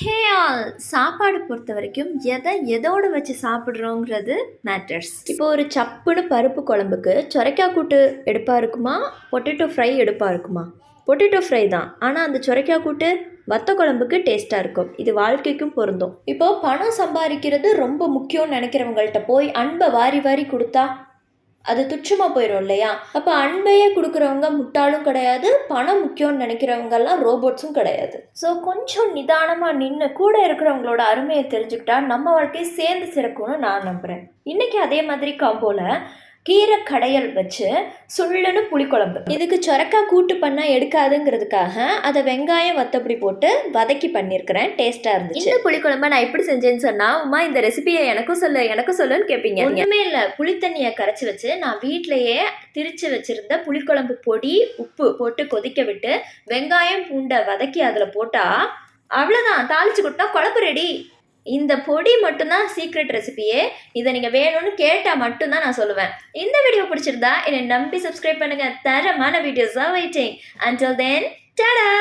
Hey all சாப்பாடு பொறுத்த வரைக்கும் எதோடு வச்சு சாப்பிட்றோங்கிறது மேட்டர்ஸ். இப்போ ஒரு சப்புன்னு பருப்பு குழம்புக்கு சொரைக்காய் கூட்டு எடுப்பாக இருக்குமா, பொட்டேட்டோ ஃப்ரை எடுப்பாக இருக்குமா? பொட்டேட்டோ ஃப்ரை தான். ஆனால் அந்த சொரைக்காய் கூட்டு வத்த குழம்புக்கு டேஸ்ட்டாக இருக்கும். இது வாழ்க்கைக்கும் பொருந்தும். இப்போது பணம் சம்பாதிக்கிறது ரொம்ப முக்கியம்னு நினைக்கிறவங்கள்ட்ட போய் அன்பை வாரி வாரி கொடுத்தா அது துச்சமாக போயிடும் இல்லையா? அப்போ அன்பையே கொடுக்குறவங்க முட்டாளும் கிடையாது, பணம் முக்கியம்னு நினைக்கிறவங்கெல்லாம் ரோபோட்ஸும் கிடையாது. ஸோ கொஞ்சம் நிதானமாக நின்று கூட இருக்கிறவங்களோட அருமையை தெரிஞ்சுக்கிட்டா நம்ம வாழ்க்கையை சேர்ந்து சிறக்கும்னு நான் நம்புகிறேன். இன்றைக்கி அதே மாதிரி காம்போல கீரை கடையல் வச்சு சுள்ளுன்னு புளிக்குழம்பு. இதுக்கு சொரக்காய் கூட்டு பண்ணால் எடுக்காதுங்கிறதுக்காக அதை வெங்காயம் வத்தப்படி போட்டு வதக்கி பண்ணியிருக்கிறேன். டேஸ்ட்டாக இருந்துச்சு. இந்த புளிக்குழம்பை நான் எப்படி செஞ்சேன்னு சொன்னால், உமா இந்த ரெசிபியை எனக்கும் சொல்லுன்னு கேட்பீங்க. ஒன்றுமே இல்லை, புளித்தண்ணியை கரைச்சி வச்சு நான் வீட்டிலையே திரிச்சு வச்சுருந்த புளிக்குழம்பு பொடி உப்பு போட்டு கொதிக்க விட்டு வெங்காயம் பூண்டை வதக்கி அதில் போட்டால் அவ்வளோதான், தாளிச்சு கொடுத்தா குழம்பு ரெடி. இந்த பொடி மட்டும்தான் சீக்ரெட் ரெசிபியே. இதை நீங்கள் வேணும்னு கேட்டால் மட்டும்தான் நான் சொல்லுவேன். இந்த வீடியோ பிடிச்சிருந்தா என்னை நம்பி சப்ஸ்கிரைப் பண்ணுங்கள். தரமான வீடியோஸாக வெயிட்டிங். Until then, Tata.